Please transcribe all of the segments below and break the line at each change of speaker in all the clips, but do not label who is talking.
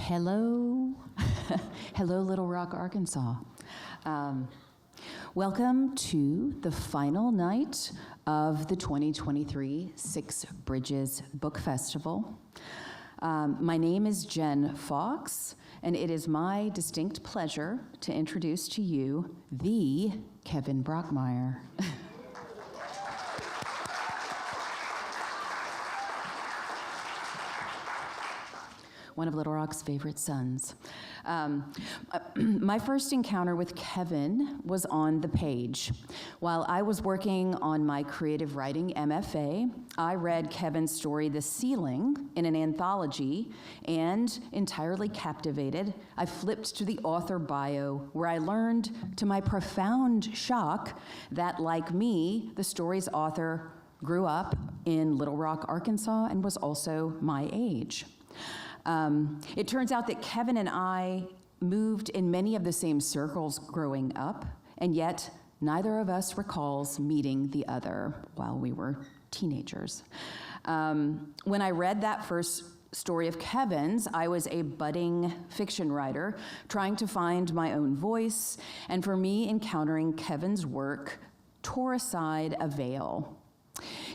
Hello. Hello, Little Rock, Arkansas. Welcome to the final night of the 2023 Six Bridges Book Festival. My name is Jen Fawkes, and it is my distinct pleasure to introduce to you the Kevin Brockmeier. One of Little Rock's favorite sons. My first encounter with Kevin was on the page. While I was working on my creative writing MFA, I read Kevin's story, The Ceiling, in an anthology, and entirely captivated, I flipped to the author bio, where I learned, to my profound shock, that, like me, the story's author grew up in Little Rock, Arkansas, and was also my age. It turns out that Kevin and I moved in many of the same circles growing up, and yet neither of us recalls meeting the other while we were teenagers. When I read that first story of Kevin's, I was a budding fiction writer trying to find my own voice, and for me, encountering Kevin's work tore aside a veil.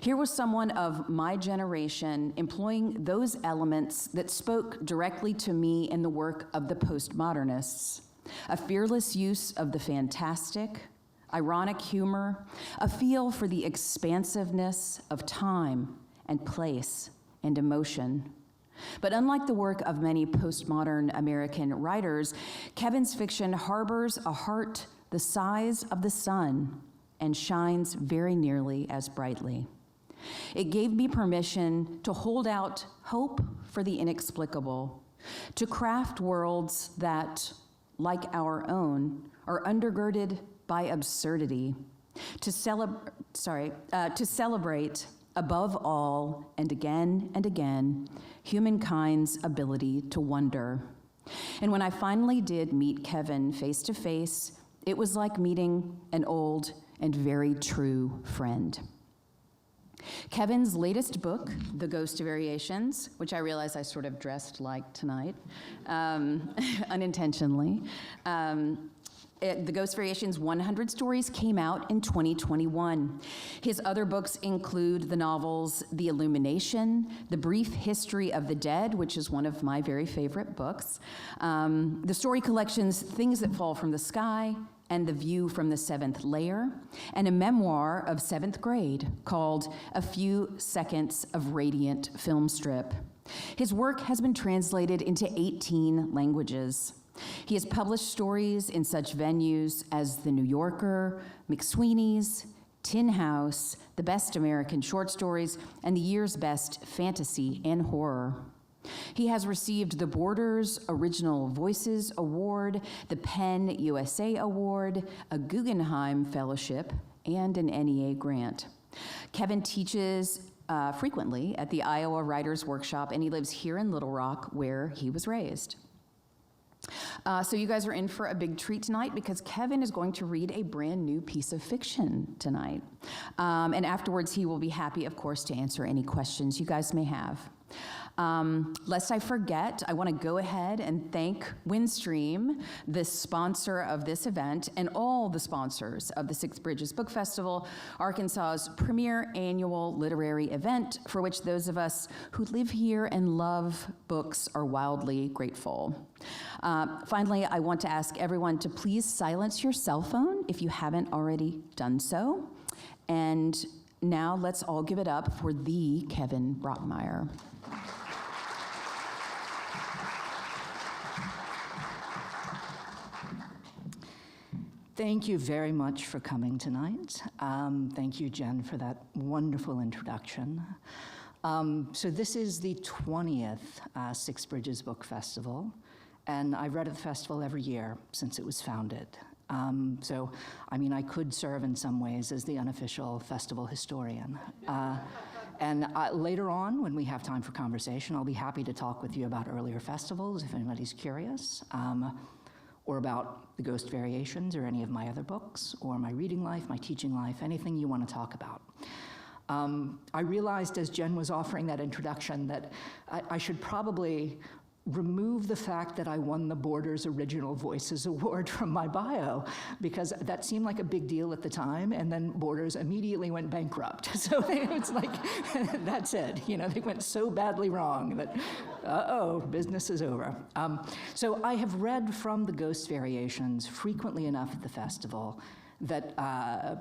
Here was someone of my generation employing those elements that spoke directly to me in the work of the postmodernists: a fearless use of the fantastic, ironic humor, a feel for the expansiveness of time and place and emotion. But unlike the work of many postmodern American writers, Kevin's fiction harbors a heart the size of the sun and shines very nearly as brightly. It gave me permission to hold out hope for the inexplicable, to craft worlds that, like our own, are undergirded by absurdity, to celebrate, above all and again, humankind's ability to wonder. And when I finally did meet Kevin face to face, it was like meeting an old and very true friend. Kevin's latest book, The Ghost Variations, which I realize I sort of dressed like tonight, unintentionally. The Ghost Variations 100 Stories came out in 2021. His other books include the novels The Illumination, The Brief History of the Dead, which is one of my very favorite books, the story collections Things That Fall from the Sky, and The View from the Seventh Layer, and a memoir of 7th grade called A Few Seconds of Radiant Film Strip. His work has been translated into 18 languages. He has published stories in such venues as The New Yorker, McSweeney's, Tin House, The Best American Short Stories, and the year's best fantasy and horror. He has received the Borders Original Voices Award, the PEN USA Award, a Guggenheim Fellowship, and an NEA grant. Kevin teaches frequently at the Iowa Writers Workshop, and he lives here in Little Rock, where he was raised. So you guys are in for a big treat tonight, because Kevin is going to read a brand new piece of fiction tonight. And afterwards, he will be happy, of course, to answer any questions you guys may have. Lest I forget, I want to go ahead and thank Windstream, the sponsor of this event, and all the sponsors of the Six Bridges Book Festival, Arkansas's premier annual literary event, for which those of us who live here and love books are wildly grateful. Finally, I want to ask everyone to please silence your cell phone if you haven't already done so. And now let's all give it up for the Kevin Brockmeier.
Thank you very much for coming tonight. Thank you, Jen, for that wonderful introduction. So this is the 20th Six Bridges Book Festival, and I've read at the festival every year since it was founded. So, I mean, I could serve in some ways as the unofficial festival historian. And later on, when we have time for conversation, I'll be happy to talk with you about earlier festivals, if anybody's curious, or about The Ghost Variations, or any of my other books, or my reading life, my teaching life, anything you want to talk about. I realized as Jen was offering that introduction that I should probably remove the fact that I won the Borders Original Voices Award from my bio, because that seemed like a big deal at the time, and then Borders immediately went bankrupt. So it's like, that's it. You know, they went so badly wrong that, uh-oh, business is over. So I have read from the Ghost Variations frequently enough at the festival that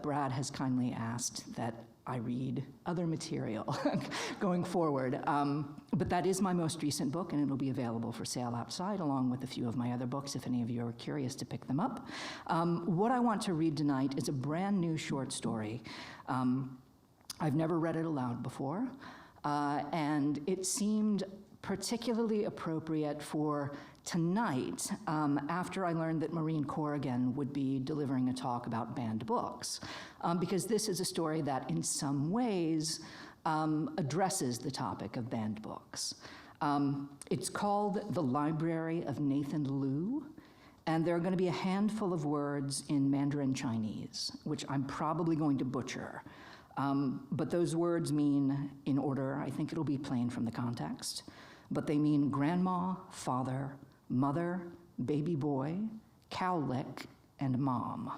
Brad has kindly asked that I read other material going forward. But that is my most recent book, and it'll be available for sale outside, along with a few of my other books, if any of you are curious to pick them up. What I want to read tonight is a brand new short story. I've never read it aloud before, and it seemed particularly appropriate for tonight, after I learned that Maureen Corrigan would be delivering a talk about banned books, because this is a story that in some ways addresses the topic of banned books. It's called The Library of Nathan Liu, and there are going to be a handful of words in Mandarin Chinese, which I'm probably going to butcher. But those words mean, in order, I think it'll be plain from the context, but they mean grandma, father, mother, baby boy, cowlick, and mom.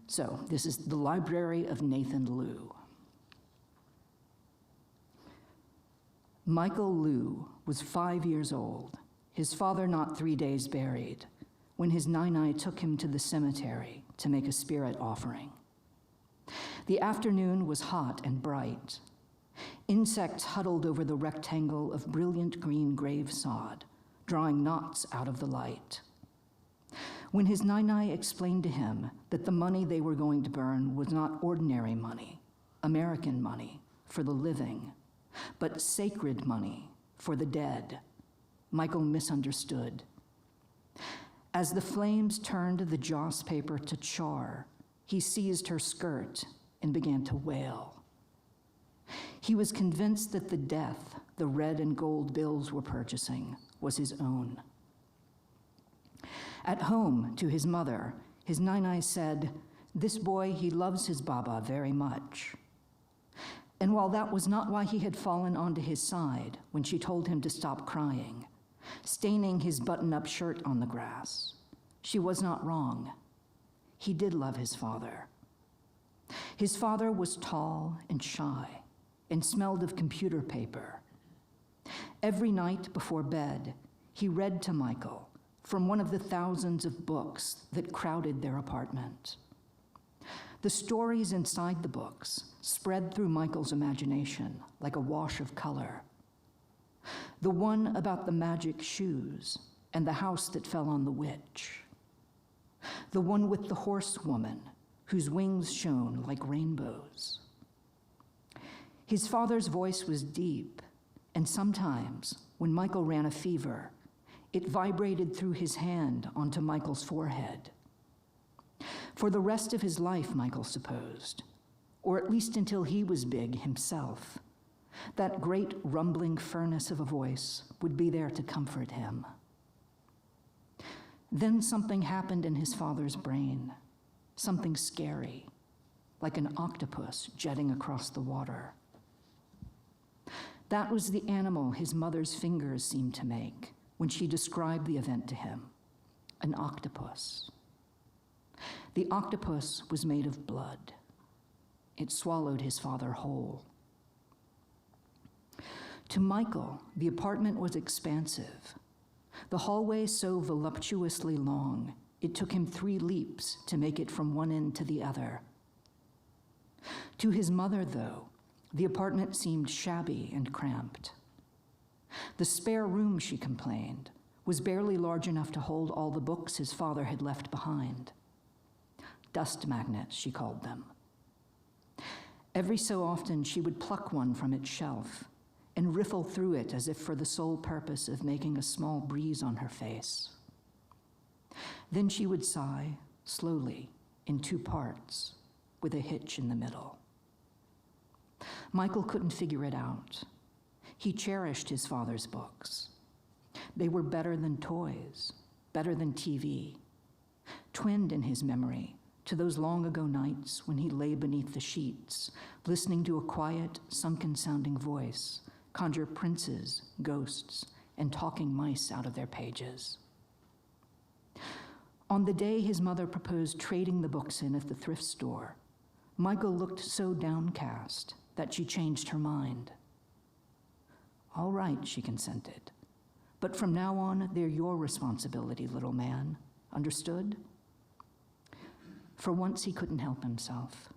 So this is The Library of Nathan Liu. Michael Liu was 5 years old, his father not 3 days buried, when his nai-nai took him to the cemetery to make a spirit offering. The afternoon was hot and bright. Insects huddled over the rectangle of brilliant green grave sod, drawing knots out of the light. When his nai-nai explained to him that the money they were going to burn was not ordinary money, American money for the living, but sacred money for the dead, Michael misunderstood. As the flames turned the joss paper to char, he seized her skirt and began to wail. He was convinced that the death the red and gold bills were purchasing was his own. At home, to his mother, his nai-nai said, "This boy, he loves his Baba very much." And while that was not why he had fallen onto his side when she told him to stop crying, staining his button-up shirt on the grass, she was not wrong. He did love his father. His father was tall and shy and smelled of computer paper. Every night before bed, he read to Michael from one of the thousands of books that crowded their apartment. The stories inside the books spread through Michael's imagination like a wash of color. The one about the magic shoes and the house that fell on the witch. The one with the horsewoman whose wings shone like rainbows. His father's voice was deep, and sometimes, when Michael ran a fever, it vibrated through his hand onto Michael's forehead. For the rest of his life, Michael supposed, or at least until he was big himself, that great rumbling furnace of a voice would be there to comfort him. Then something happened in his father's brain, something scary, like an octopus jetting across the water. That was the animal his mother's fingers seemed to make when she described the event to him, an octopus. The octopus was made of blood. It swallowed his father whole. To Michael, the apartment was expansive. The hallway so voluptuously long, it took him 3 leaps to make it from one end to the other. To his mother, though, the apartment seemed shabby and cramped. The spare room, she complained, was barely large enough to hold all the books his father had left behind. Dust magnets, she called them. Every so often, she would pluck one from its shelf and riffle through it as if for the sole purpose of making a small breeze on her face. Then she would sigh, slowly, in 2 parts, with a hitch in the middle. Michael couldn't figure it out. He cherished his father's books. They were better than toys, better than TV, twinned in his memory to those long-ago nights when he lay beneath the sheets, listening to a quiet, sunken-sounding voice conjure princes, ghosts, and talking mice out of their pages. On the day his mother proposed trading the books in at the thrift store, Michael looked so downcast that she changed her mind. "All right," she consented. "But from now on, they're your responsibility, little man. Understood?" For once, he couldn't help himself.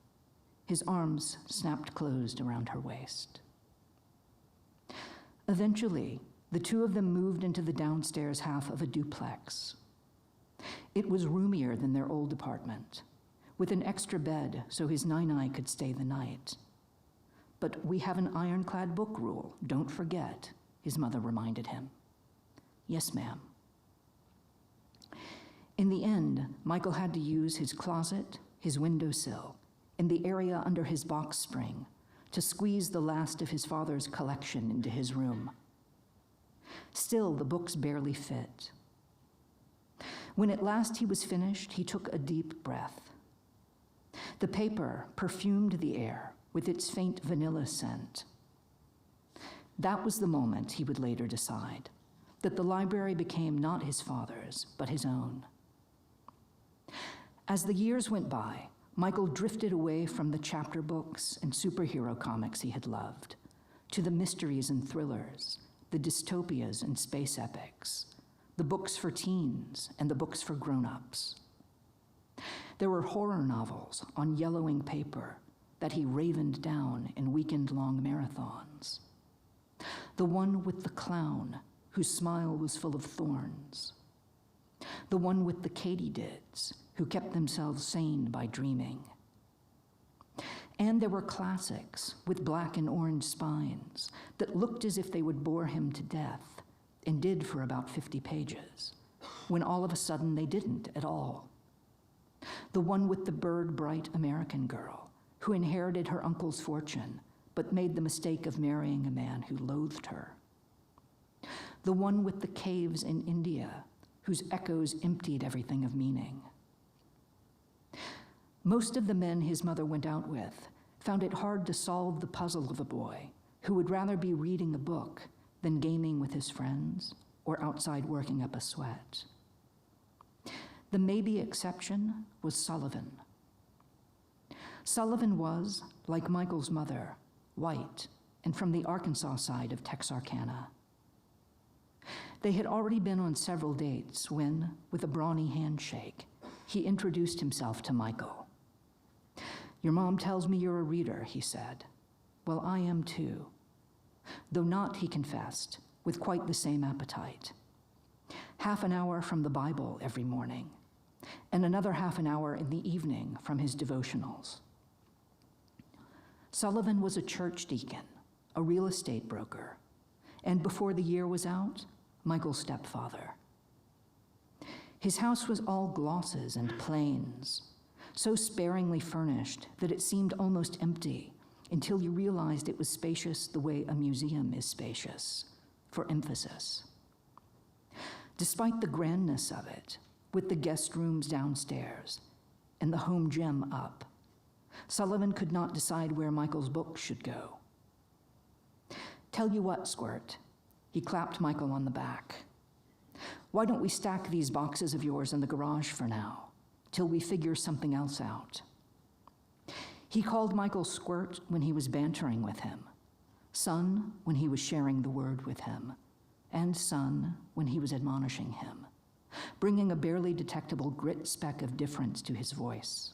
His arms snapped closed around her waist. Eventually, the two of them moved into the downstairs half of a duplex. It was roomier than their old apartment, with an extra bed so his nine-eye could stay the night. "But we have an ironclad book rule, don't forget," his mother reminded him. "Yes, ma'am." In the end, Michael had to use his closet, his windowsill, and the area under his box spring to squeeze the last of his father's collection into his room. Still, the books barely fit. When at last he was finished, he took a deep breath. The paper perfumed the air with its faint vanilla scent. That was the moment, he would later decide, that the library became not his father's, but his own. As the years went by, Michael drifted away from the chapter books and superhero comics he had loved, to the mysteries and thrillers, the dystopias and space epics, the books for teens and the books for grown-ups. There were horror novels on yellowing paper that he ravened down in weekend-long marathons. The one with the clown whose smile was full of thorns. The one with the katydids who kept themselves sane by dreaming. And there were classics with black and orange spines that looked as if they would bore him to death, and did for about 50 pages, when all of a sudden they didn't at all. The one with the bird-bright American girl who inherited her uncle's fortune, but made the mistake of marrying a man who loathed her. The one with the caves in India, whose echoes emptied everything of meaning. Most of the men his mother went out with found it hard to solve the puzzle of a boy who would rather be reading a book than gaming with his friends or outside working up a sweat. The maybe exception was Sullivan. Sullivan was, like Michael's mother, white and from the Arkansas side of Texarkana. They had already been on several dates when, with a brawny handshake, he introduced himself to Michael. "Your mom tells me you're a reader," he said. "Well, I am too. Though not," he confessed, with quite the same appetite. Half an hour from the Bible every morning, and another half an hour in the evening from his devotionals. Sullivan was a church deacon, a real estate broker, and before the year was out, Michael's stepfather. His house was all glosses and plains, so sparingly furnished that it seemed almost empty until you realized it was spacious the way a museum is spacious, for emphasis. Despite the grandness of it, with the guest rooms downstairs and the home gym up, Sullivan could not decide where Michael's books should go. "Tell you what, Squirt," he clapped Michael on the back. "Why don't we stack these boxes of yours in the garage for now, till we figure something else out?" He called Michael Squirt when he was bantering with him, son when he was sharing the word with him, and son when he was admonishing him, bringing a barely detectable grit speck of difference to his voice.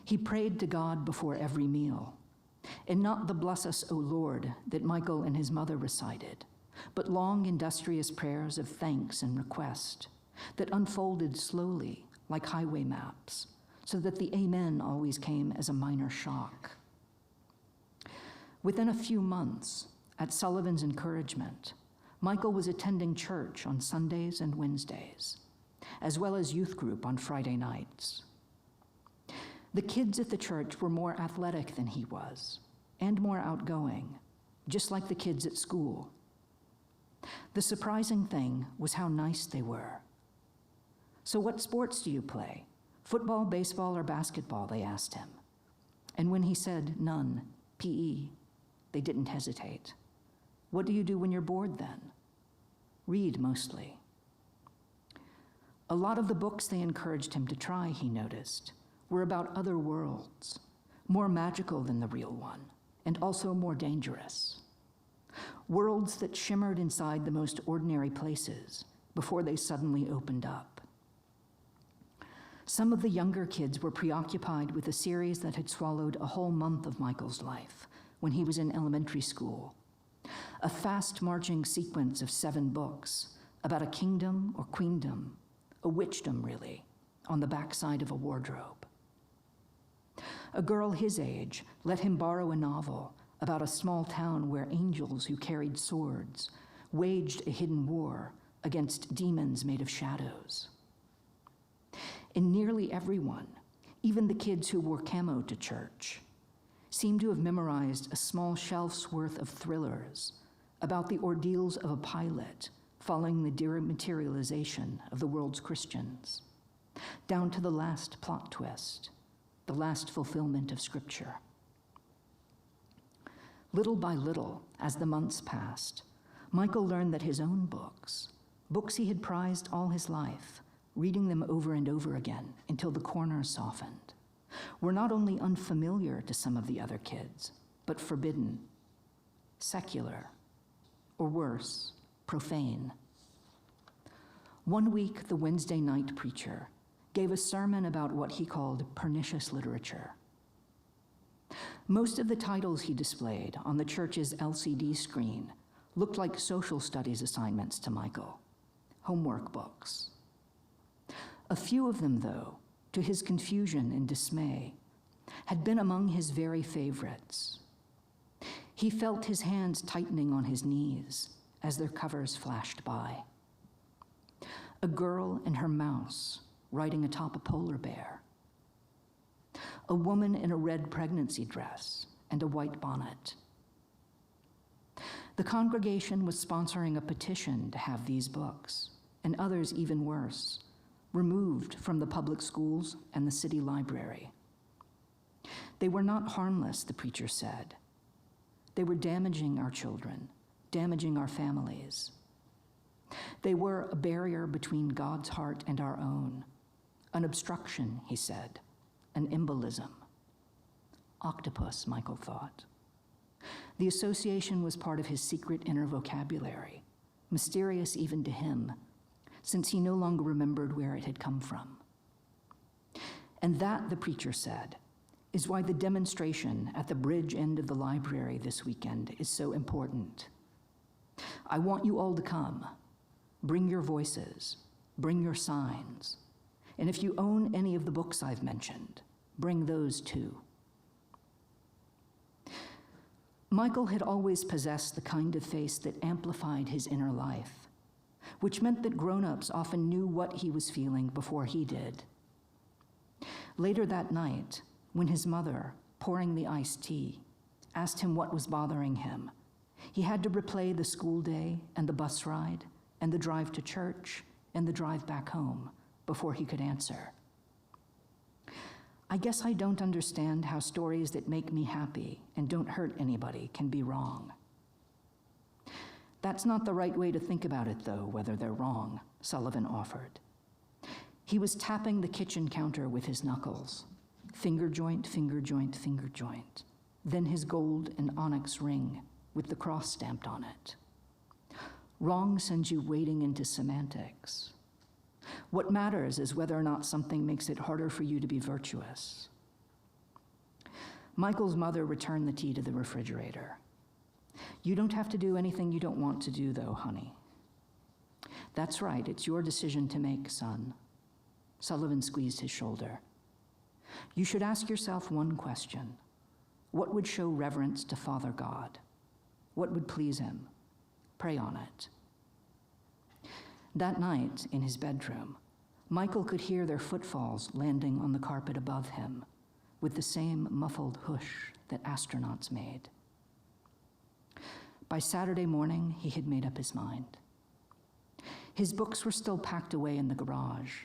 He prayed to God before every meal, and not the "Bless us, O Lord" that Michael and his mother recited, but long, industrious prayers of thanks and request that unfolded slowly like highway maps, so that the amen always came as a minor shock. Within a few months, at Sullivan's encouragement, Michael was attending church on Sundays and Wednesdays, as well as youth group on Friday nights. The kids at the church were more athletic than he was, and more outgoing, just like the kids at school. The surprising thing was how nice they were. "So what sports do you play? Football, baseball, or basketball?" they asked him. And when he said none, PE, they didn't hesitate. What do you do when you're bored then? Read mostly. A lot of the books they encouraged him to try, he noticed, were about other worlds, more magical than the real one, and also more dangerous. Worlds that shimmered inside the most ordinary places before they suddenly opened up. Some of the younger kids were preoccupied with a series that had swallowed a whole month of Michael's life when he was in elementary school. A fast-marching sequence of 7 books about a kingdom or queendom, a witchdom really, on the backside of a wardrobe. A girl his age let him borrow a novel about a small town where angels who carried swords waged a hidden war against demons made of shadows. And nearly everyone, even the kids who wore camo to church, seemed to have memorized a small shelf's worth of thrillers about the ordeals of a pilot following the dematerialization of the world's Christians, down to the last plot twist, the last fulfillment of Scripture. Little by little, as the months passed, Michael learned that his own books he had prized all his life, reading them over and over again until the corners softened, were not only unfamiliar to some of the other kids, but forbidden, secular, or worse, profane. One week, the Wednesday night preacher gave a sermon about what he called pernicious literature. Most of the titles he displayed on the church's LCD screen looked like social studies assignments to Michael, homework books. A few of them, though, to his confusion and dismay, had been among his very favorites. He felt his hands tightening on his knees as their covers flashed by. A girl and her mouse riding atop a polar bear. A woman in a red pregnancy dress and a white bonnet. The congregation was sponsoring a petition to have these books, and others even worse, removed from the public schools and the city library. They were not harmless, the preacher said. They were damaging our children, damaging our families. They were a barrier between God's heart and our own, an obstruction, he said, an embolism. Octopus, Michael thought. The association was part of his secret inner vocabulary, mysterious even to him, since he no longer remembered where it had come from. And that, the preacher said, is why the demonstration at the bridge end of the library this weekend is so important. I want you all to come. Bring your voices, bring your signs, and if you own any of the books I've mentioned, bring those too. Michael had always possessed the kind of face that amplified his inner life, which meant that grown-ups often knew what he was feeling before he did. Later that night, when his mother, pouring the iced tea, asked him what was bothering him, he had to replay the school day and the bus ride and the drive to church and the drive back home before he could answer. I guess I don't understand how stories that make me happy and don't hurt anybody can be wrong. That's not the right way to think about it, though, whether they're wrong, Sullivan offered. He was tapping the kitchen counter with his knuckles, finger joint, finger joint, finger joint, then his gold and onyx ring with the cross stamped on it. Wrong sends you wading into semantics. What matters is whether or not something makes it harder for you to be virtuous. Michael's mother returned the tea to the refrigerator. You don't have to do anything you don't want to do, though, honey. That's right, it's your decision to make, son. Sullivan squeezed his shoulder. You should ask yourself one question. What would show reverence to Father God? What would please him? Pray on it. That night, in his bedroom, Michael could hear their footfalls landing on the carpet above him, with the same muffled hush that astronauts made. By Saturday morning, he had made up his mind. His books were still packed away in the garage.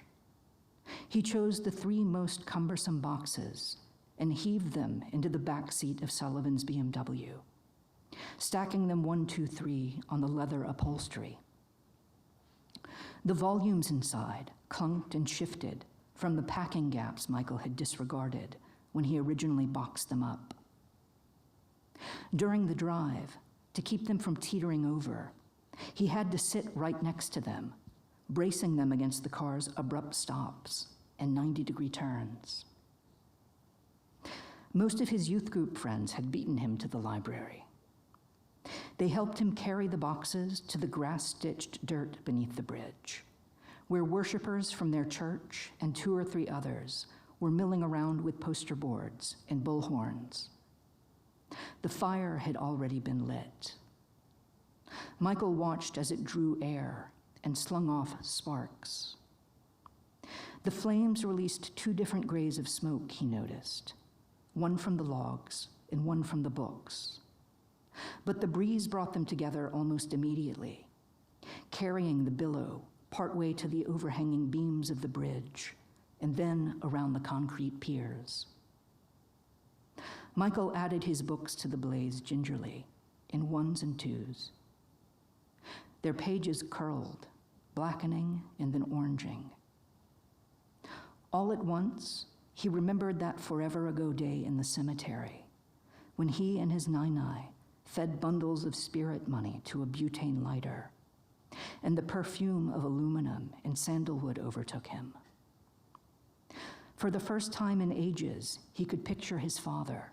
He chose the 3 most cumbersome boxes and heaved them into the back seat of Sullivan's BMW. stacking them 1, 2, 3 on the leather upholstery. The volumes inside clunked and shifted from the packing gaps Michael had disregarded when he originally boxed them up. During the drive, to keep them from teetering over, he had to sit right next to them, bracing them against the car's abrupt stops and 90-degree turns. Most of his youth group friends had beaten him to the library. They helped him carry the boxes to the grass-stitched dirt beneath the bridge, where worshipers from their church and 2 or 3 others were milling around with poster boards and bullhorns. The fire had already been lit. Michael watched as it drew air and slung off sparks. The flames released 2 different grays of smoke, he noticed, one from the logs and one from the books. But the breeze brought them together almost immediately, carrying the billow partway to the overhanging beams of the bridge and then around the concrete piers. Michael added his books to the blaze gingerly, in 1s and 2s. Their pages curled, blackening and then oranging. All at once, he remembered that forever ago day in the cemetery, when he and his nai fed bundles of spirit money to a butane lighter, and the perfume of aluminum and sandalwood overtook him. For the first time in ages, he could picture his father,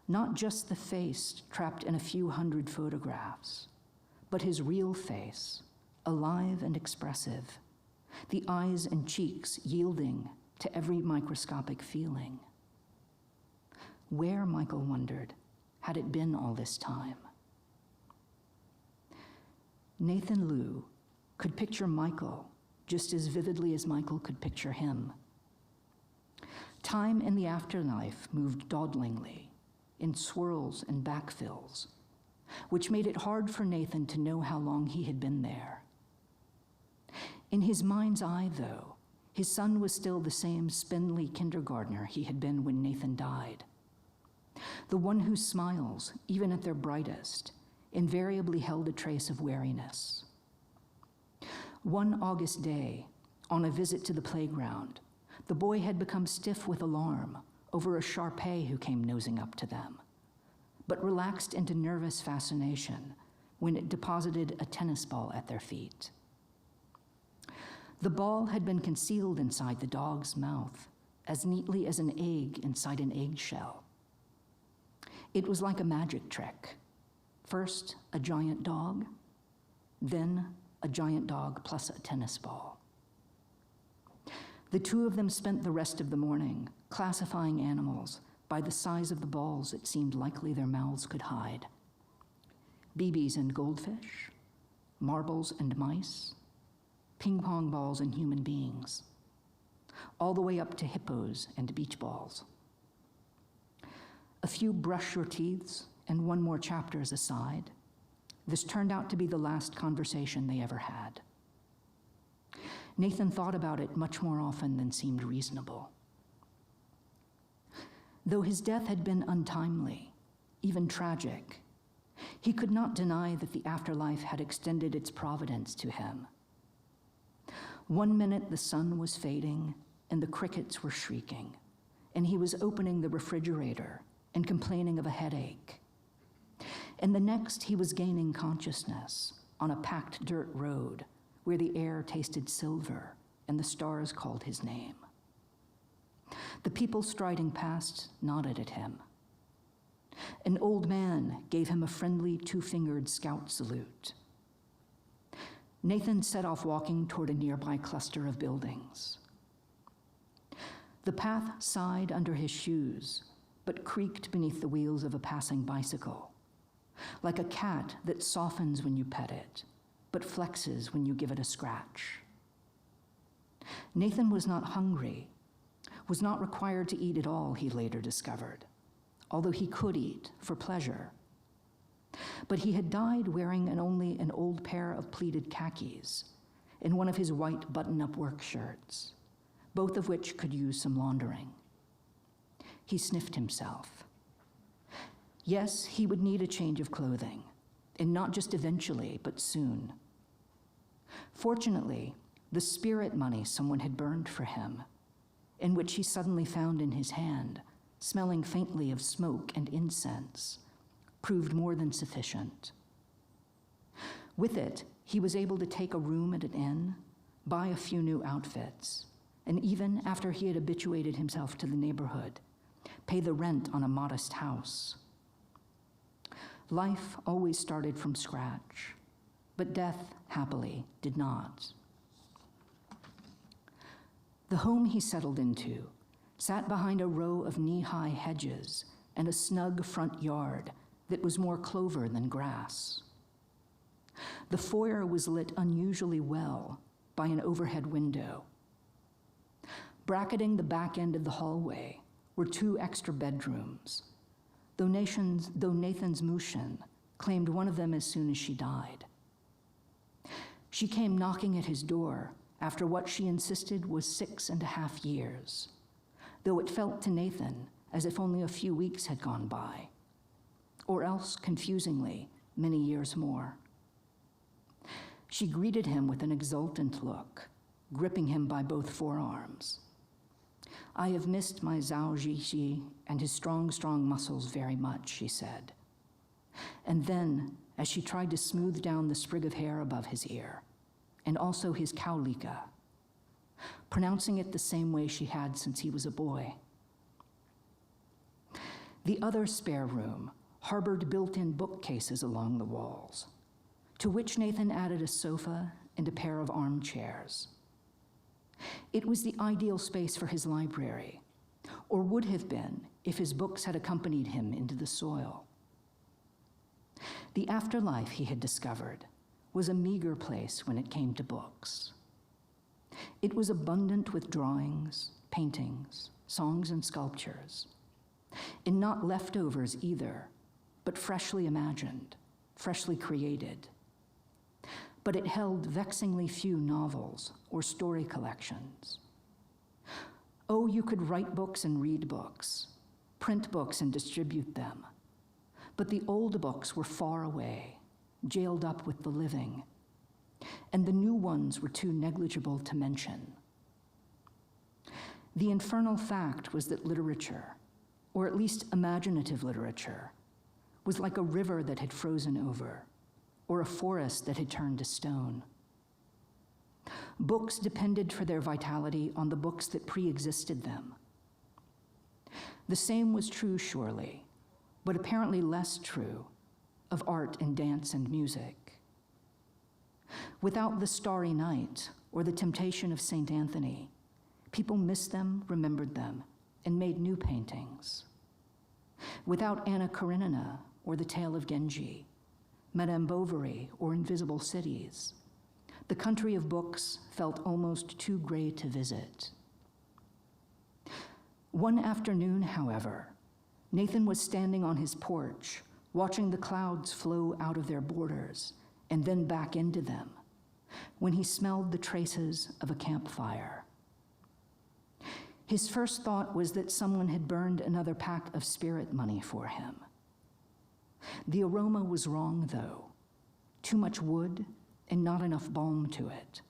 not just the face trapped in a few hundred photographs, but his real face, alive and expressive, the eyes and cheeks yielding to every microscopic feeling. Where, Michael wondered, had it been all this time? Nathan Liu could picture Michael just as vividly as Michael could picture him. Time in the afterlife moved dawdlingly, in swirls and backfills, which made it hard for Nathan to know how long he had been there. In his mind's eye, though, his son was still the same spindly kindergartner he had been when Nathan died. The one whose smiles, even at their brightest, invariably held a trace of wariness. One August day, on a visit to the playground, the boy had become stiff with alarm over a Shar-Pei who came nosing up to them, but relaxed into nervous fascination when it deposited a tennis ball at their feet. The ball had been concealed inside the dog's mouth, as neatly as an egg inside an eggshell. It was like a magic trick. First, a giant dog, then a giant dog plus a tennis ball. The 2 of them spent the rest of the morning classifying animals by the size of the balls it seemed likely their mouths could hide. BBs and goldfish, marbles and mice, ping pong balls and human beings, all the way up to hippos and beach balls. A few brush your teeths and 1 more chapters aside, this turned out to be the last conversation they ever had. Nathan thought about it much more often than seemed reasonable. Though his death had been untimely, even tragic, he could not deny that the afterlife had extended its providence to him. 1 minute the sun was fading and the crickets were shrieking, and he was opening the refrigerator and complaining of a headache. And the next he was gaining consciousness on a packed dirt road where the air tasted silver and the stars called his name. The people striding past nodded at him. An old man gave him a friendly 2-fingered scout salute. Nathan set off walking toward a nearby cluster of buildings. The path sighed under his shoes, but creaked beneath the wheels of a passing bicycle, like a cat that softens when you pet it, but flexes when you give it a scratch. Nathan was not hungry, was not required to eat at all, he later discovered, although he could eat for pleasure. But he had died wearing only an old pair of pleated khakis and one of his white button-up work shirts, both of which could use some laundering. He sniffed himself. Yes, he would need a change of clothing, and not just eventually, but soon. Fortunately, the spirit money someone had burned for him, and which he suddenly found in his hand, smelling faintly of smoke and incense, proved more than sufficient. With it, he was able to take a room at an inn, buy a few new outfits, and even after he had habituated himself to the neighborhood, pay the rent on a modest house. Life always started from scratch, but death, happily, did not. The home he settled into sat behind a row of knee-high hedges and a snug front yard that was more clover than grass. The foyer was lit unusually well by an overhead window. Bracketing the back end of the hallway were 2 extra bedrooms, though Nathan's Mushin claimed one of them as soon as she died. She came knocking at his door after what she insisted was 6.5 years, though it felt to Nathan as if only a few weeks had gone by, or else, confusingly, many years more. She greeted him with an exultant look, gripping him by both forearms. "I have missed my Zhao Zhixi and his strong, strong muscles very much," she said. And then, as she tried to smooth down the sprig of hair above his ear, and also his kaulika, pronouncing it the same way she had since he was a boy. The other spare room harbored built-in bookcases along the walls, to which Nathan added a sofa and a pair of armchairs. It was the ideal space for his library, or would have been if his books had accompanied him into the soil. The afterlife, he had discovered, was a meager place when it came to books. It was abundant with drawings, paintings, songs, and sculptures, and not leftovers either, but freshly imagined, freshly created. But it held vexingly few novels or story collections. Oh, you could write books and read books, print books and distribute them, but the old books were far away, jailed up with the living, and the new ones were too negligible to mention. The infernal fact was that literature, or at least imaginative literature, was like a river that had frozen over, or a forest that had turned to stone. Books depended for their vitality on the books that pre-existed them. The same was true, surely, but apparently less true, of art and dance and music. Without the Starry Night or the Temptation of St. Anthony, people missed them, remembered them, and made new paintings. Without Anna Karenina or The Tale of Genji, Madame Bovary or Invisible Cities, the country of books felt almost too gray to visit. One afternoon, however, Nathan was standing on his porch, watching the clouds flow out of their borders and then back into them, when he smelled the traces of a campfire. His first thought was that someone had burned another pack of spirit money for him. The aroma was wrong, though. Too much wood and not enough balm to it,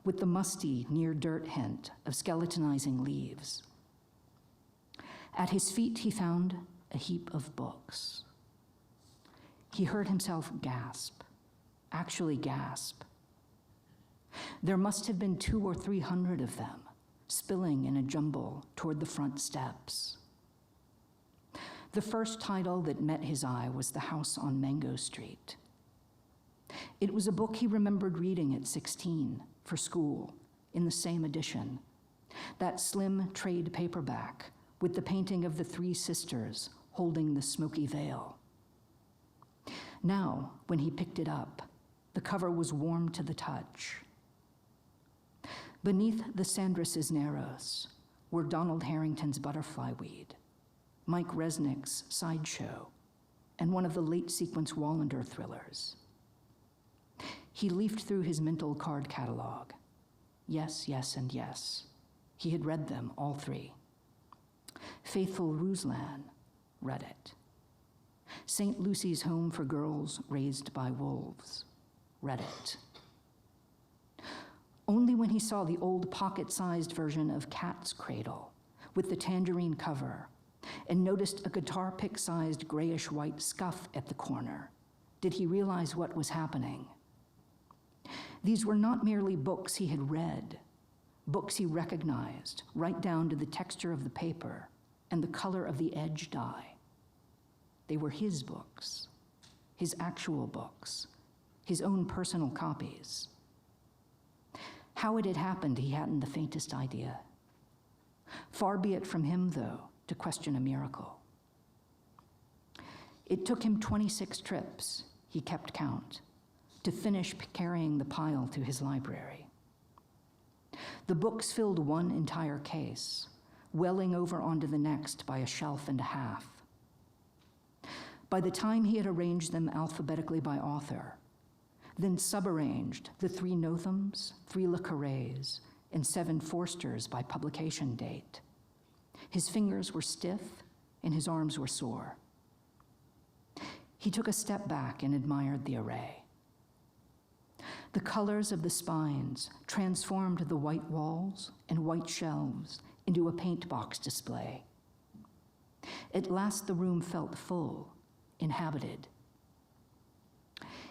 with the musty, near-dirt hint of skeletonizing leaves. At his feet, he found a heap of books. He heard himself gasp, actually gasp. There must have been 200 or 300 of them, spilling in a jumble toward the front steps. The first title that met his eye was The House on Mango Street. It was a book he remembered reading at 16 for school, in the same edition, that slim trade paperback with the painting of the 3 sisters holding the smoky veil. Now, when he picked it up, the cover was warm to the touch. Beneath the Sandra Cisneros were Donald Harrington's Butterfly Weed, Mike Resnick's Sideshow, and one of the late sequence Wallander thrillers. He leafed through his mental card catalog. Yes, yes, and yes. He had read them, all 3. Faithful Ruslan read it. St. Lucy's Home for Girls Raised by Wolves. Read it. Only when he saw the old pocket-sized version of Cat's Cradle with the tangerine cover and noticed a guitar pick-sized grayish-white scuff at the corner did he realize what was happening. These were not merely books he had read, books he recognized, right down to the texture of the paper and the color of the edge dye. They were his books, his actual books, his own personal copies. How it had happened, he hadn't the faintest idea. Far be it from him, though, to question a miracle. It took him 26 trips, he kept count, to finish carrying the pile to his library. The books filled one entire case, welling over onto the next by a shelf and a half. By the time he had arranged them alphabetically by author, then subarranged the 3 Nothams, 3 Le Carrés, and 7 Forsters by publication date, his fingers were stiff and his arms were sore. He took a step back and admired the array. The colors of the spines transformed the white walls and white shelves into a paint box display. At last the room felt full, inhabited.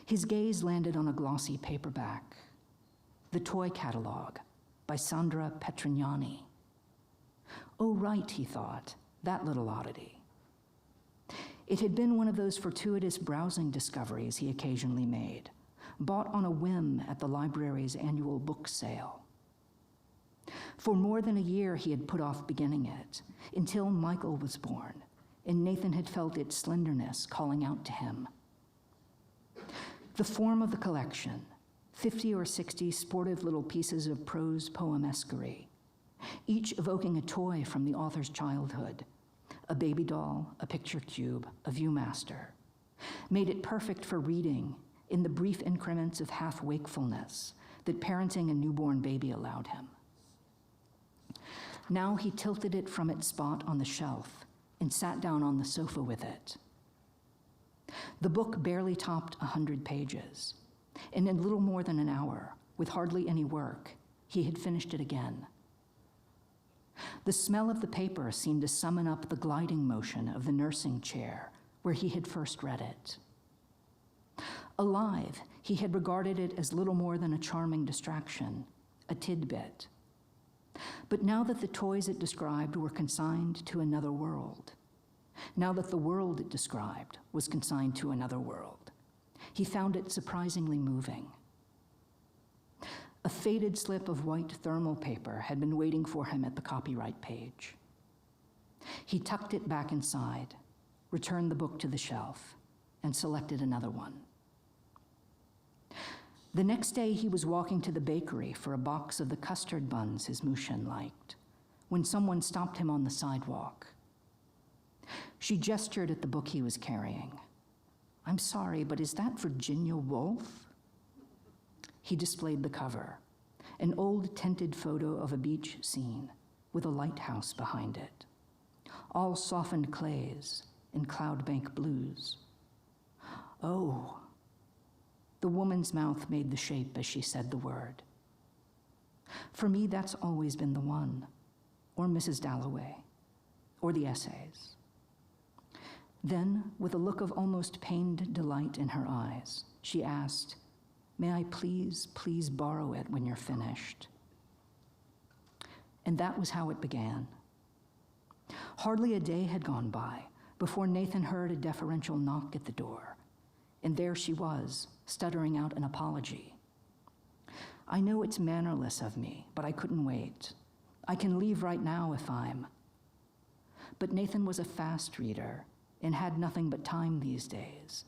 His gaze landed on a glossy paperback, The Toy Catalog by Sandra Petrignani. Oh, right, he thought, that little oddity. It had been one of those fortuitous browsing discoveries he occasionally made, bought on a whim at the library's annual book sale. For more than a year, he had put off beginning it, until Michael was born, and Nathan had felt its slenderness calling out to him. The form of the collection, 50 or 60 sportive little pieces of prose poemesquerie, each evoking a toy from the author's childhood, a baby doll, a picture cube, a Viewmaster, made it perfect for reading in the brief increments of half-wakefulness that parenting a newborn baby allowed him. Now he tilted it from its spot on the shelf and sat down on the sofa with it. The book barely topped 100 pages, and in little more than an hour, with hardly any work, he had finished it again. The smell of the paper seemed to summon up the gliding motion of the nursing chair where he had first read it. Alive, he had regarded it as little more than a charming distraction, a tidbit. But now that the toys it described were consigned to another world, now that the world it described was consigned to another world, he found it surprisingly moving. A faded slip of white thermal paper had been waiting for him at the copyright page. He tucked it back inside, returned the book to the shelf, and selected another one. The next day, he was walking to the bakery for a box of the custard buns his Mushin liked, when someone stopped him on the sidewalk. She gestured at the book he was carrying. "I'm sorry, but is that Virginia Woolf?" He displayed the cover, an old tinted photo of a beach scene with a lighthouse behind it, all softened clays and cloudbank blues. "Oh." The woman's mouth made the shape as she said the word. "For me, that's always been the one, or Mrs. Dalloway, or the essays." Then, with a look of almost pained delight in her eyes, she asked, "May I please borrow it when you're finished?" And that was how it began. Hardly a day had gone by before Nathan heard a deferential knock at the door, and there she was, stuttering out an apology. "I know it's mannerless of me, but I couldn't wait. I can leave right now if I'm..." But Nathan was a fast reader and had nothing but time these days,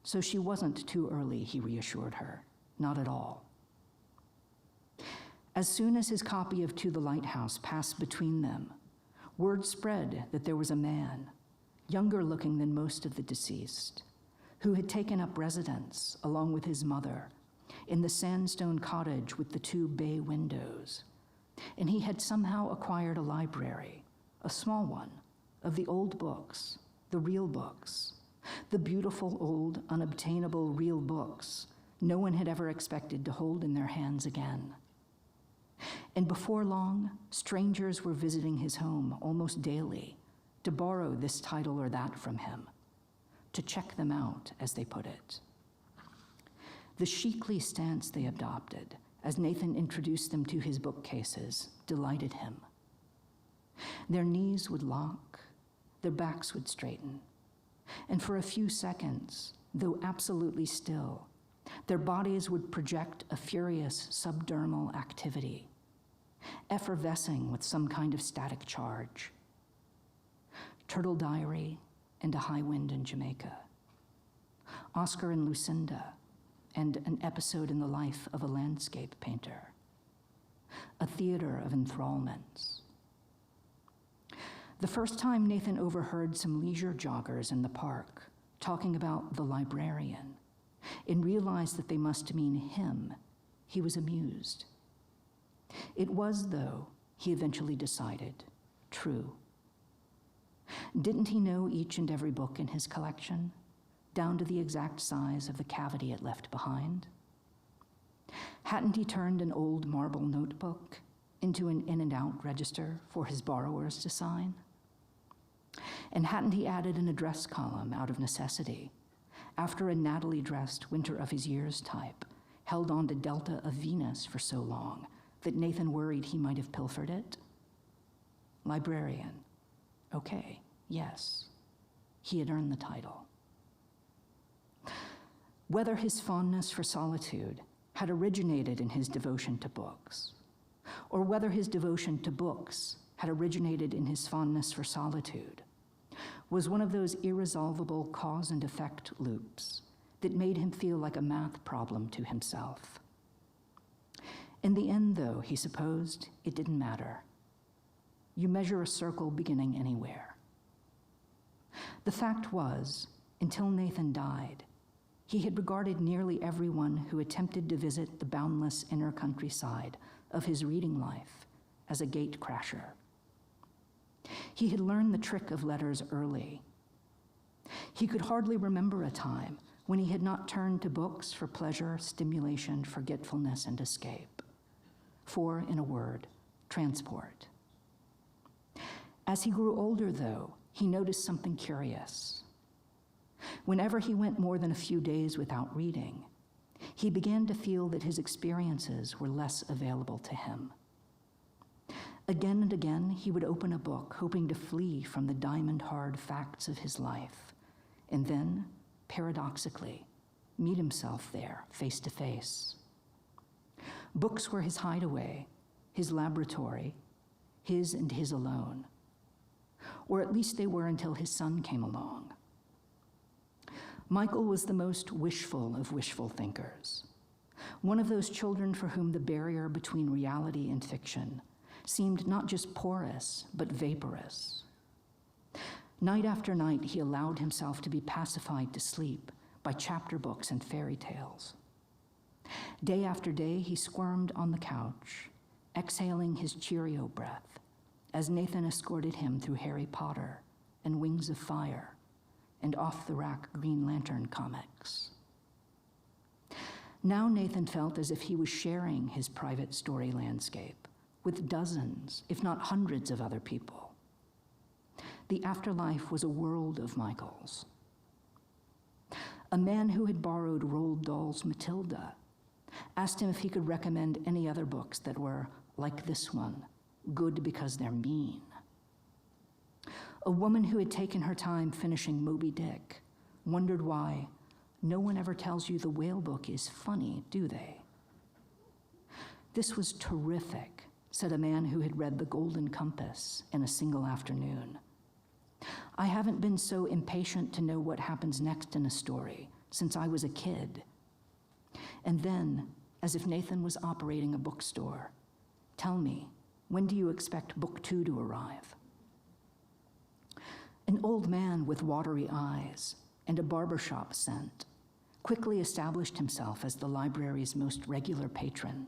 so she wasn't too early, he reassured her. Not at all. As soon as his copy of To the Lighthouse passed between them, word spread that there was a man, younger looking than most of the deceased, who had taken up residence, along with his mother, in the sandstone cottage with the 2 bay windows, and he had somehow acquired a library, a small one, of the old books, the real books, The beautiful, old, unobtainable, real books no one had ever expected to hold in their hands again. And before long, strangers were visiting his home almost daily to borrow this title or that from him, to check them out, as they put it. The sheikhly stance they adopted as Nathan introduced them to his bookcases delighted him. Their knees would lock, their backs would straighten, and for a few seconds, though absolutely still, their bodies would project a furious subdermal activity, effervescing with some kind of static charge. Turtle Diary and A High Wind in Jamaica, Oscar and Lucinda, and An Episode in the Life of a Landscape Painter, A Theater of Enthrallments. The first time Nathan overheard some leisure joggers in the park talking about the librarian and realized that they must mean him, he was amused. It was, though, he eventually decided, true. Didn't he know each and every book in his collection, down to the exact size of the cavity it left behind? Hadn't he turned an old marble notebook into an in and out register for his borrowers to sign? And hadn't he added an address column out of necessity, after a Natalie-dressed Winter of His Years type held on to Delta of Venus for so long that Nathan worried he might have pilfered it? Librarian. Okay, yes, he had earned the title. Whether his fondness for solitude had originated in his devotion to books, or whether his devotion to books had originated in his fondness for solitude, was one of those irresolvable cause and effect loops that made him feel like a math problem to himself. In the end, though, he supposed, it didn't matter. You measure a circle beginning anywhere. The fact was, until Nathan died, he had regarded nearly everyone who attempted to visit the boundless inner countryside of his reading life as a gate crasher. He had learned the trick of letters early. He could hardly remember a time when he had not turned to books for pleasure, stimulation, forgetfulness, and escape. For, in a word, transport. As he grew older, though, he noticed something curious. Whenever he went more than a few days without reading, he began to feel that his experiences were less available to him. Again and again, he would open a book, hoping to flee from the diamond-hard facts of his life, and then, paradoxically, meet himself there, face to face. Books were his hideaway, his laboratory, his and his alone. Or at least they were until his son came along. Michael was the most wishful of wishful thinkers, one of those children for whom the barrier between reality and fiction seemed not just porous, but vaporous. Night after night, he allowed himself to be pacified to sleep by chapter books and fairy tales. Day after day, he squirmed on the couch, exhaling his Cheerio breath, as Nathan escorted him through Harry Potter and Wings of Fire and off-the-rack Green Lantern comics. Now Nathan felt as if he was sharing his private story landscape with dozens, if not hundreds of other people. The afterlife was a world of Michaels. A man who had borrowed Roald Dahl's Matilda asked him if he could recommend any other books that were, like this one, good because they're mean. A woman who had taken her time finishing Moby Dick wondered why no one ever tells you the whale book is funny, do they? This was terrific, said a man who had read The Golden Compass in a single afternoon. I haven't been so impatient to know what happens next in a story since I was a kid. And then, as if Nathan was operating a bookstore, tell me, when do you expect book 2 to arrive? An old man with watery eyes and a barbershop scent quickly established himself as the library's most regular patron.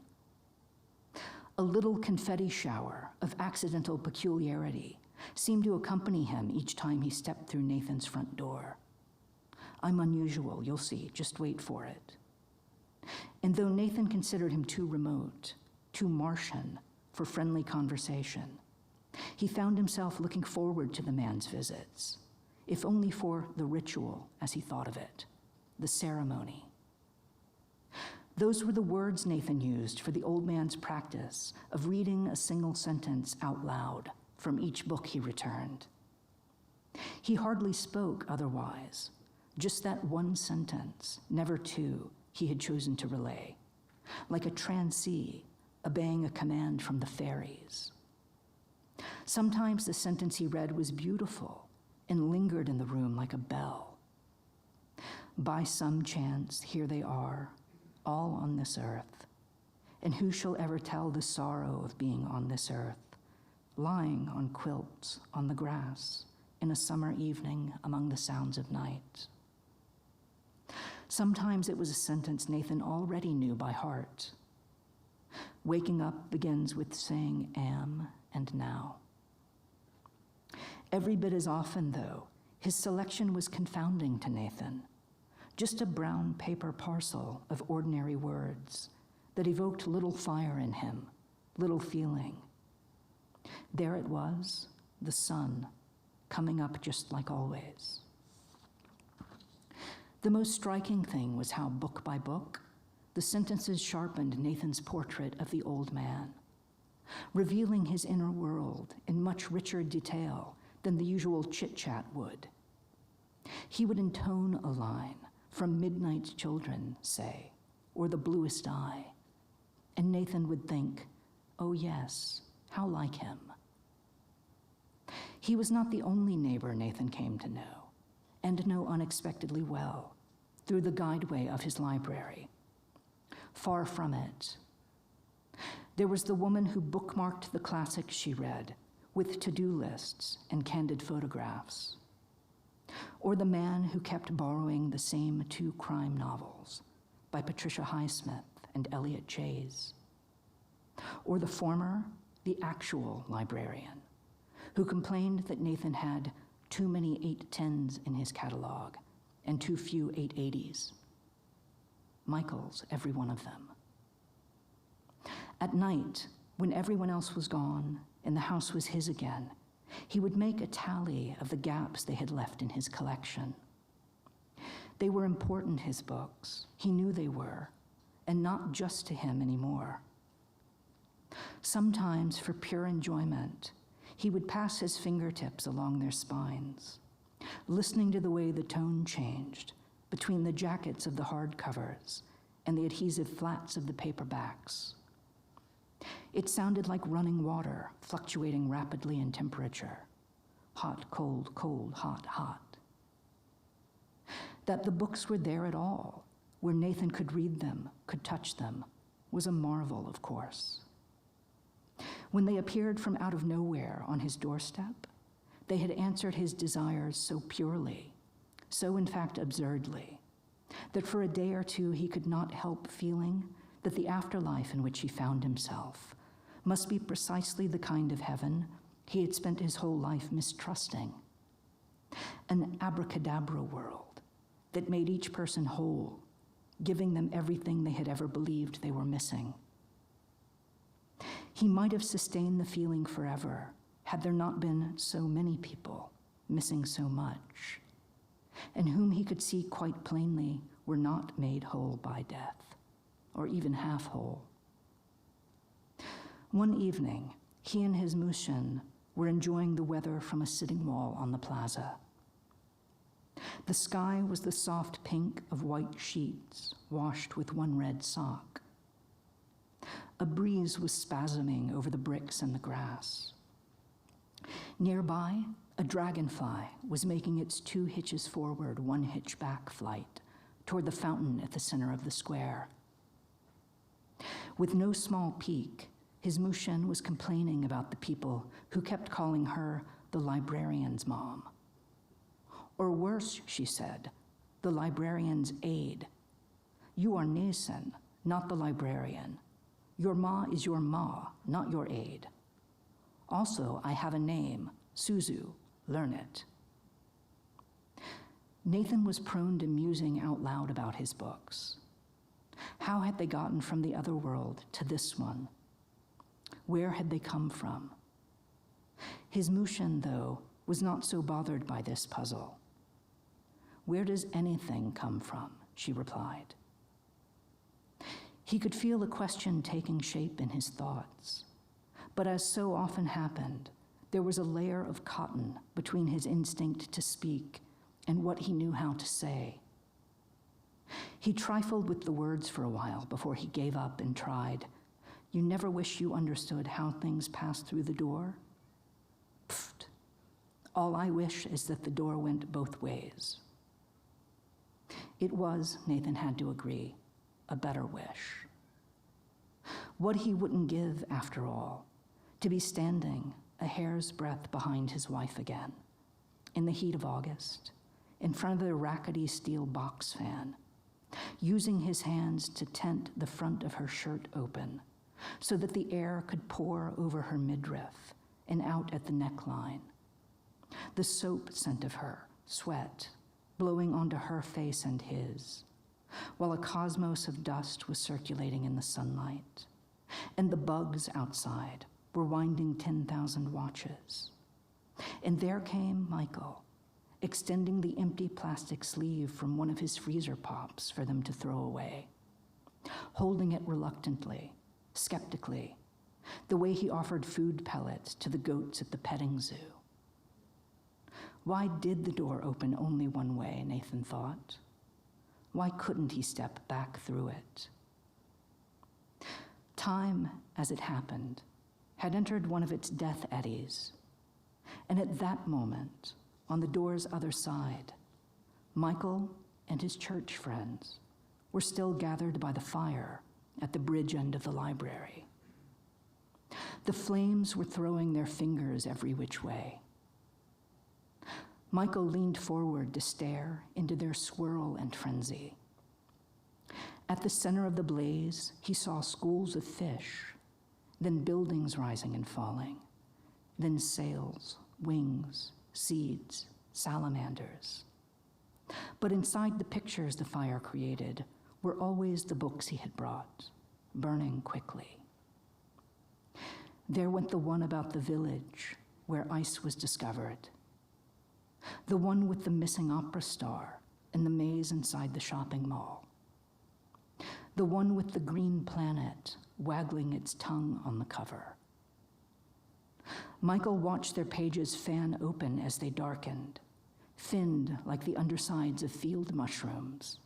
A little confetti shower of accidental peculiarity seemed to accompany him each time he stepped through Nathan's front door. I'm unusual, you'll see, just wait for it. And though Nathan considered him too remote, too Martian for friendly conversation, he found himself looking forward to the man's visits, if only for the ritual, as he thought of it, the ceremony. Those were the words Nathan used for the old man's practice of reading a single sentence out loud from each book he returned. He hardly spoke otherwise, just that one sentence, never two, he had chosen to relay, like a transee obeying a command from the fairies. Sometimes the sentence he read was beautiful and lingered in the room like a bell. By some chance, here they are, all on this earth, and who shall ever tell the sorrow of being on this earth, lying on quilts on the grass in a summer evening among the sounds of night. Sometimes it was a sentence Nathan already knew by heart. Waking up begins with saying am and now. Every bit as often, though, his selection was confounding to Nathan. Just a brown paper parcel of ordinary words that evoked little fire in him, little feeling. There it was, the sun, coming up just like always. The most striking thing was how, book by book, the sentences sharpened Nathan's portrait of the old man, revealing his inner world in much richer detail than the usual chit-chat would. He would intone a line from Midnight Children, say, or The Bluest Eye, and Nathan would think, oh yes, how like him. He was not the only neighbor Nathan came to know, and know unexpectedly well, through the guideway of his library. Far from it. There was the woman who bookmarked the classics she read, with to-do lists and candid photographs. Or the man who kept borrowing the same 2 crime novels by Patricia Highsmith and Elliot Chase. Or the former, the actual librarian, who complained that Nathan had too many 810s in his catalog and too few 880s. Michael's, every one of them. At night, when everyone else was gone and the house was his again, he would make a tally of the gaps they had left in his collection. They were important, his books. He knew they were, and not just to him anymore. Sometimes, for pure enjoyment, he would pass his fingertips along their spines, listening to the way the tone changed between the jackets of the hardcovers and the adhesive flats of the paperbacks. It sounded like running water, fluctuating rapidly in temperature. Hot, cold, cold, hot, hot. That the books were there at all, where Nathan could read them, could touch them, was a marvel, of course. When they appeared from out of nowhere on his doorstep, they had answered his desires so purely, so in fact absurdly, that for a day or two he could not help feeling that the afterlife in which he found himself must be precisely the kind of heaven he had spent his whole life mistrusting. An abracadabra world that made each person whole, giving them everything they had ever believed they were missing. He might have sustained the feeling forever had there not been so many people missing so much, and whom he could see quite plainly were not made whole by death, or even half whole. One evening, he and his Mushin were enjoying the weather from a sitting wall on the plaza. The sky was the soft pink of white sheets washed with one red sock. A breeze was spasming over the bricks and the grass. Nearby, a dragonfly was making its 2 hitches forward, 1 hitch back flight toward the fountain at the center of the square. With no small pique, his Mushin was complaining about the people who kept calling her the librarian's mom. Or worse, she said, the librarian's aide. You are Nathan, not the librarian. Your ma is your ma, not your aide. Also, I have a name, Suzu, learn it. Nathan was prone to musing out loud about his books. How had they gotten from the other world to this one? Where had they come from? His Mushin, though, was not so bothered by this puzzle. Where does anything come from? She replied. He could feel a question taking shape in his thoughts, but as so often happened, there was a layer of cotton between his instinct to speak and what he knew how to say. He trifled with the words for a while before he gave up and tried, "You never wish you understood how things pass through the door?" Pfft. All I wish is that the door went both ways. It was, Nathan had to agree, a better wish. What he wouldn't give, after all, to be standing a hair's breadth behind his wife again, in the heat of August, in front of the rackety steel box fan, using his hands to tent the front of her shirt open so that the air could pour over her midriff and out at the neckline. The soap scent of her, sweat, blowing onto her face and his, while a cosmos of dust was circulating in the sunlight, and the bugs outside were winding 10,000 watches. And there came Michael, extending the empty plastic sleeve from one of his freezer pops for them to throw away, holding it reluctantly, skeptically, the way he offered food pellets to the goats at the petting zoo. Why did the door open only one way, Nathan thought? Why couldn't he step back through it? Time, as it happened, had entered one of its death eddies, and at that moment, on the door's other side, Michael and his church friends were still gathered by the fire at the bridge end of the library. The flames were throwing their fingers every which way. Michael leaned forward to stare into their swirl and frenzy. At the center of the blaze, he saw schools of fish, then buildings rising and falling, then sails, wings, seeds, salamanders. But inside the pictures the fire created were always the books he had brought, burning quickly. There went the one about the village where ice was discovered, the one with the missing opera star and the maze inside the shopping mall, the one with the green planet waggling its tongue on the cover. Michael watched their pages fan open as they darkened, thinned like the undersides of field mushrooms.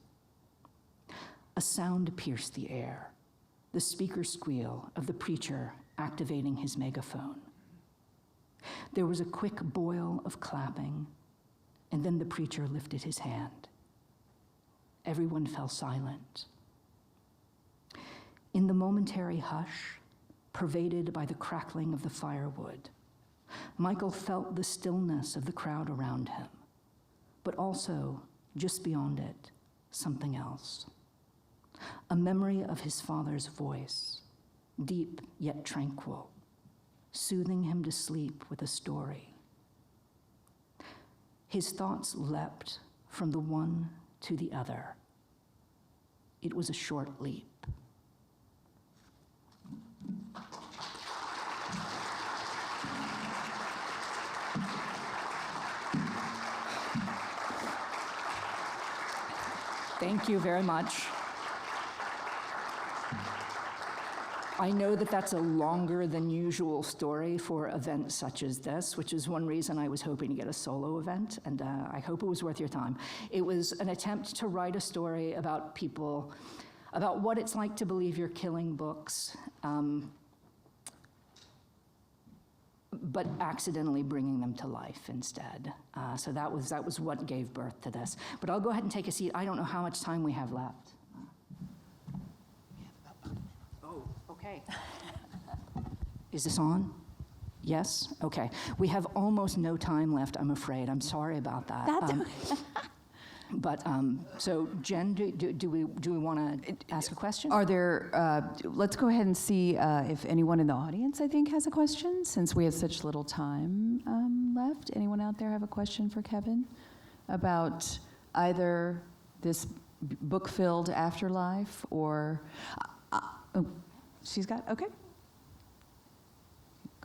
A sound pierced the air, the speaker squeal of the preacher activating his megaphone. There was a quick boil of clapping, and then the preacher lifted his hand. Everyone fell silent. In the momentary hush, pervaded by the crackling of the firewood, Michael felt the stillness of the crowd around him, but also, just beyond it, something else. A memory of his father's voice, deep yet tranquil, soothing him to sleep with a story. His thoughts leapt from the one to the other. It was a short leap. Thank you very much. I know that that's a longer than usual story for events such as this, which is one reason I was hoping to get a solo event, and I hope it was worth your time. It was an attempt to write a story about people, about what it's like to believe you're killing books, but accidentally bringing them to life instead. So that was what gave birth to this. But I'll go ahead and take a seat. I don't know how much time we have left. Okay. Is this on? Yes? Okay. We have almost no time left, I'm afraid. I'm sorry about that.
That's
But, so Jen, do we want to ask a question?
Are there, let's go ahead and see if anyone in the audience, I think, has a question, since we have such little time left. Anyone out there have a question for Kevin about either this book-filled afterlife or, oh, she's got, okay.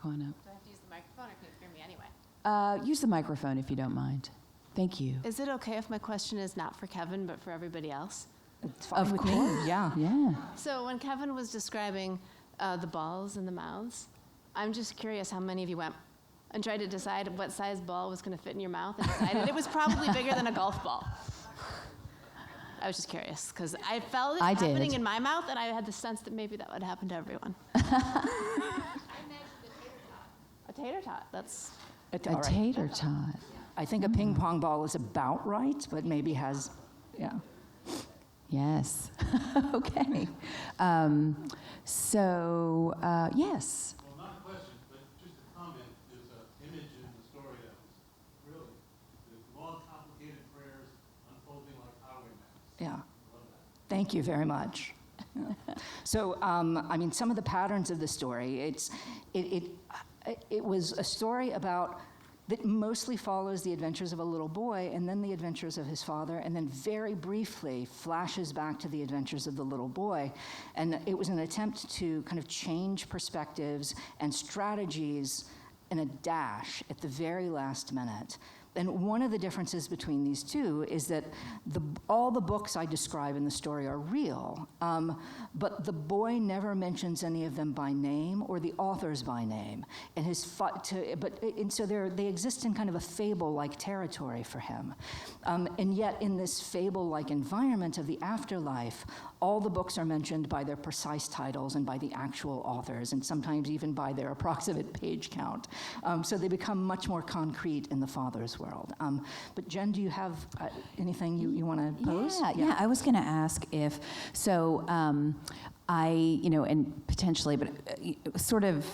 Go on up.
Do I have to use the microphone, or can you hear me anyway?
Use the microphone if you don't mind. Thank you.
Is it okay if my question is not for Kevin, but for everybody else?
It's fine
Of
with
course.
me. Yeah.
Yeah.
So when Kevin was describing the balls and the mouths, I'm just curious how many of you went and tried to decide what size ball was going to fit in your mouth and decided it was probably bigger than a golf ball. I was just curious, because I felt it happening in my mouth, and I had the sense that maybe that would happen to everyone. A tater tot, that's...
A tater tot.
I think a ping pong ball is about right, but maybe has, yeah.
Yes. Okay. So, yes.
Well, not a question, but just a comment. There's an image in the story that was really, there's long, complicated prayers unfolding like highway maps.
Yeah.
Love that.
Thank you very much. Yeah. So, I mean, some of the patterns of the story, it was a story about that mostly follows the adventures of a little boy and then the adventures of his father, and then very briefly flashes back to the adventures of the little boy. And it was an attempt to kind of change perspectives and strategies in a dash at the very last minute. And one of the differences between these two is that all the books I describe in the story are real, but the boy never mentions any of them by name or the authors by name. And so they exist in kind of a fable-like territory for him. And yet in this fable-like environment of the afterlife, all the books are mentioned by their precise titles and by the actual authors, and sometimes even by their approximate page count. So they become much more concrete in the father's world. But Jen, do you have anything you want to pose?
Yeah. I was going to ask if, so and potentially, but sort of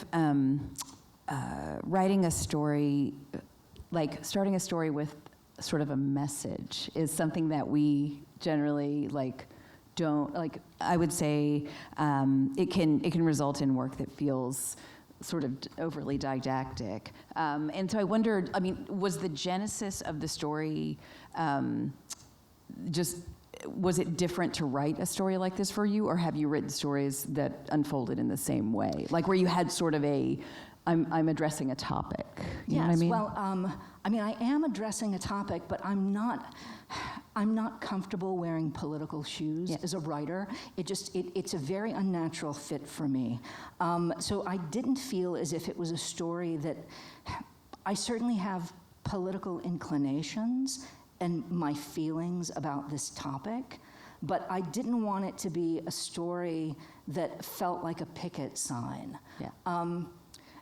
writing a story, like starting a story with sort of a message is something that we generally don't, I would say it can result in work that feels sort of overly didactic. And so I wondered, was the genesis of the story was it different to write a story like this for you, or have you written stories that unfolded in the same way? Like where you had sort of I'm addressing a topic. You know what I mean?
Well, I am addressing a topic, but I'm not comfortable wearing political shoes as a writer. It's a very unnatural fit for me. So I didn't feel as if it was a story that, I certainly have political inclinations and my feelings about this topic, but I didn't want it to be a story that felt like a picket sign.
Yeah.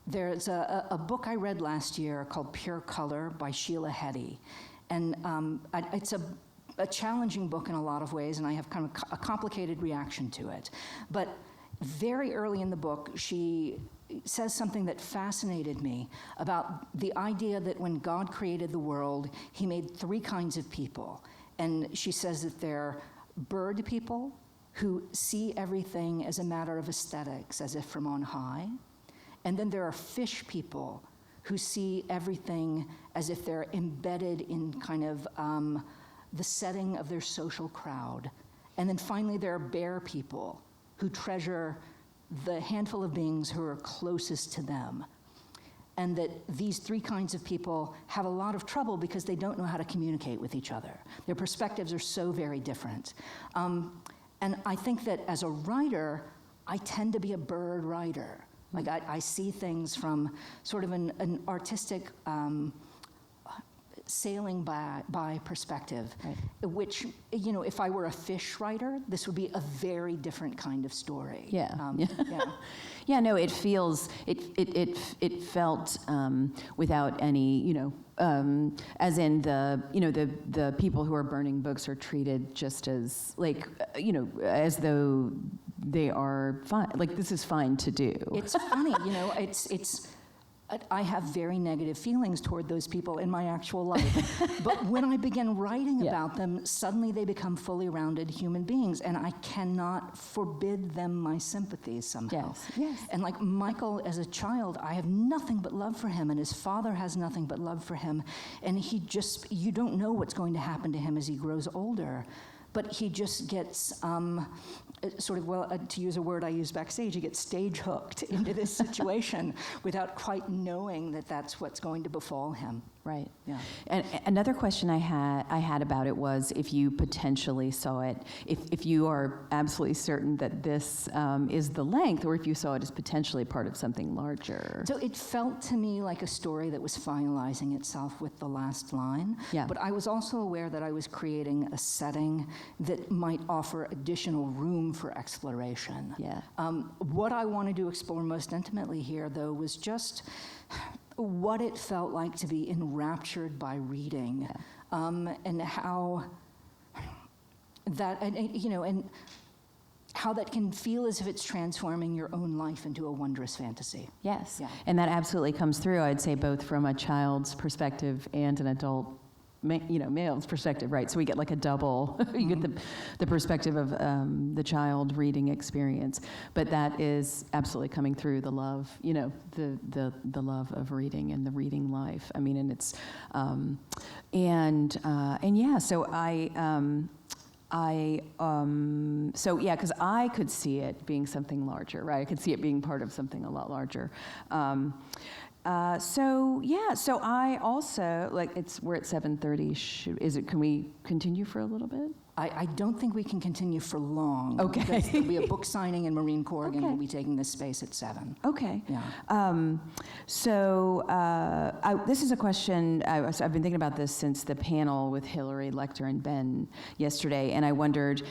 There's a book I read last year called Pure Color by Sheila Heti. And it's a challenging book in a lot of ways, and I have kind of a complicated reaction to it. But very early in the book, she says something that fascinated me about the idea that when God created the world, he made three kinds of people. And she says that they're bird people who see everything as a matter of aesthetics, as if from on high. And then there are fish people who see everything as if they're embedded in kind of the setting of their social crowd. And then finally, there are bear people who treasure the handful of beings who are closest to them. And that these three kinds of people have a lot of trouble because they don't know how to communicate with each other. Their perspectives are so very different. And I think that as a writer, I tend to be a bird writer. Like I see things from sort of an artistic sailing by perspective, right. Which, if I were a fish writer, this would be a very different kind of story.
Yeah.
Yeah.
Yeah, no, it felt without any, as in the people who are burning books are treated just as as though they are fine. Like, this is fine to do.
It's funny, I have very negative feelings toward those people in my actual life. But when I begin writing about them, suddenly they become fully rounded human beings, and I cannot forbid them my sympathies somehow.
Yes.
And like Michael, as a child, I have nothing but love for him, and his father has nothing but love for him. And you don't know what's going to happen to him as he grows older. But he just gets to use a word I use backstage, he gets stage hooked into this situation without quite knowing that that's what's going to befall him.
Right.
Yeah.
And another question I had about it was if you potentially saw it, if you are absolutely certain that this is the length, or if you saw it as potentially part of something larger.
So it felt to me like a story that was finalizing itself with the last line.
Yeah.
But I was also aware that I was creating a setting that might offer additional room for exploration.
Yeah.
What I wanted to explore most intimately here, though, was just what it felt like to be enraptured by reading, and how that, and how that can feel as if it's transforming your own life into a wondrous fantasy.
Yes.
Yeah.
And that absolutely comes through, I'd say, both from a child's perspective and an adult male's perspective, right? So we get like a double, you get the perspective of the child reading experience, but that is absolutely coming through the love, the love of reading and the reading life. I mean, and it's, because I could see it being something larger, right? I could see it being part of something a lot larger. So I also, we're at 7:30. Can we continue for a little bit?
I don't think we can continue for long.
Okay.
Because there'll be a book signing in Marine Corps, and
Okay.
we'll be taking this space at 7.
Okay.
Yeah.
This is a question, I've been thinking about this since the panel with Hillary, Lecter, and Ben yesterday, and I wondered,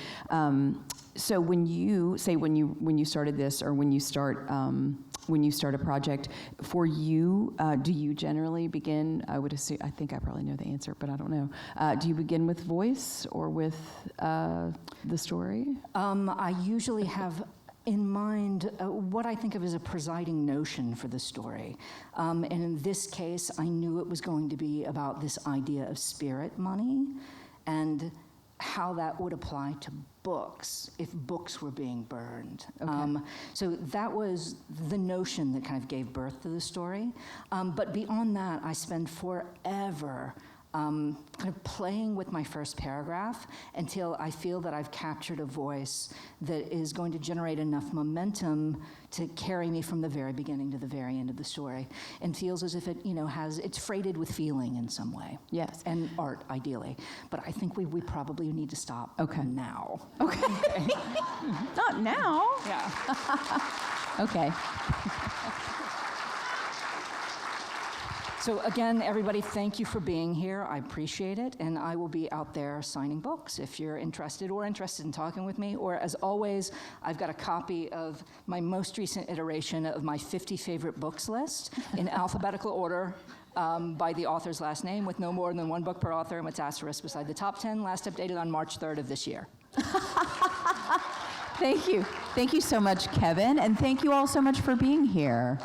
so when you started this, or when you start a project, for you, do you generally begin, I think I probably know the answer, but I don't know. Do you begin with voice or with the story?
I usually have in mind what I think of as a presiding notion for the story. And in this case, I knew it was going to be about this idea of spirit money and how that would apply to books if books were being burned.
Okay.
So that was the notion that kind of gave birth to the story. But beyond that, I spend forever kind of playing with my first paragraph until I feel that I've captured a voice that is going to generate enough momentum to carry me from the very beginning to the very end of the story, and feels as if it, it's freighted with feeling in some way.
Yes.
And art, ideally. But I think we probably need to stop now.
Okay. Not now.
Yeah.
Okay.
So again, everybody, thank you for being here. I appreciate it, and I will be out there signing books if you're interested in talking with me. Or as always, I've got a copy of my most recent iteration of my 50 favorite books list in alphabetical order by the author's last name, with no more than one book per author and with asterisk beside the top 10, last updated on March 3rd of this year.
Thank you. Thank you so much, Kevin, and thank you all so much for being here.